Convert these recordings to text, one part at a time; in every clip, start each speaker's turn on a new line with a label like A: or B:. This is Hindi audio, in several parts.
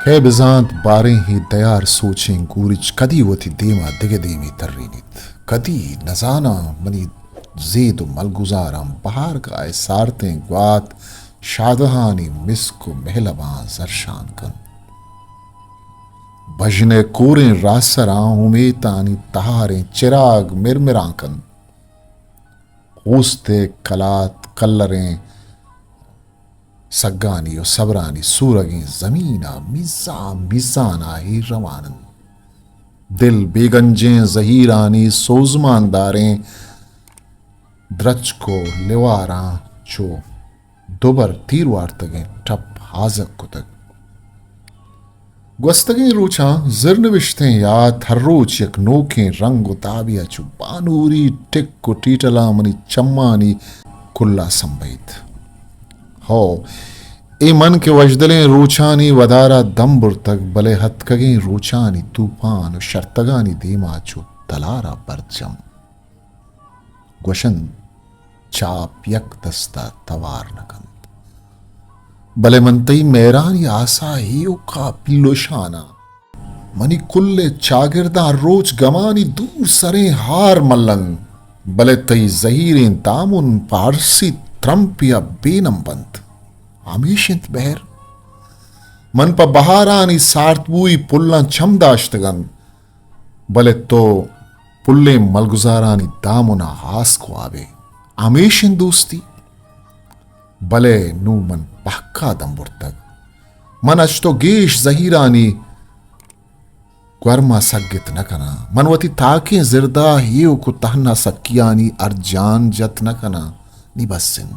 A: खे बिजांत बारें ही दयार सोचें गूरिच कदी वती देमा दिगे देमी तर्रीनित कदी नजाना मनी जेद मलगुजारम बहार का सारतें ग्वात शादहानी मिस्को मेहलबां जरशान कन भजने कोरें रासरा उमेतानी तहारें चिराग मिरमिरांकन ऊस्ते कलात कल्लरें सग्गानी और सबरानी सूरगें जमीना मिजा मिजाना ही रवानन दिल बेगंजें जहीरानी सोजमानदारें द्रच को लिवारा चो दोबर तीरवार तगें टप हाजक को तक gwastagin rocha zirnivishten yaad har roch yak noken rang tabiya chu banuri tikko titalamani chammani kulla sambayt हो ए मन के वजदलें रोचानी वदारा दम बुरतक बले हथकगें रोचानी तूफान शर्तगानी दीमाचो तलारा परचम ग्वशन चाप यक दस्ता तवार नकन बले मनतई मेरानी आसा ही का पिल्लोशाना मनी कुल्ले चागिरदा रोज गमानी दूर सरे हार मल्लंग बले तई जहीरें तामुन पारसी त्रंपिया बेनम बंत आमीशिंत बहर मन पा बहारानी सार्तबुई पुल्ला छमदाश्तगन बले तो पुल्ले मलगुजारानी दामुना हास को आवे आमीशिन दोस्ती बले नू मन पक्का दंबुरतग मन अचतो गेश जहीरानी ग्वर्मा सग्गित नकना मनवती ताके जिरदा हियो को तहना सकियानी अर्जान जत नकना निबसिन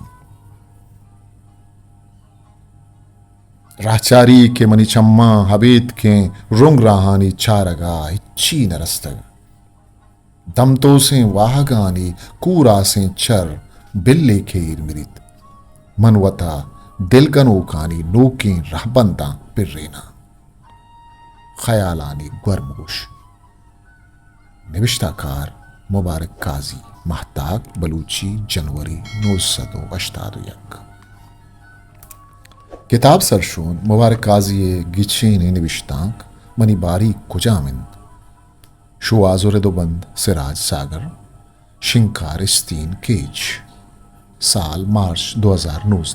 A: राचारी के मनी चम्मा हबीत के रुंग राहानी चारगा इच्छी नरस्तग दमतो से वाहगानी कूरा से चर बिल्ले खेर मिरित मनवता दिलगनो कानी नोकें रहबंदा पिर्रेना ख्यालानी ग्वर्मगुश निविष्टाकार मुबारक काजी महताक बलूची जनवरी 1988 किताब सरशून मुबारक काजी गिचेने निविष्टांक मनी बारी कुजामिंद शो आजुरे दो बंद सिराज सागर शिंकार इस्तीन केज साल मार्च 2019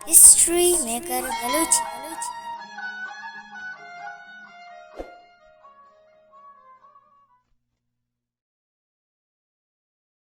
B: हिस्ट्री मेकर बलूची।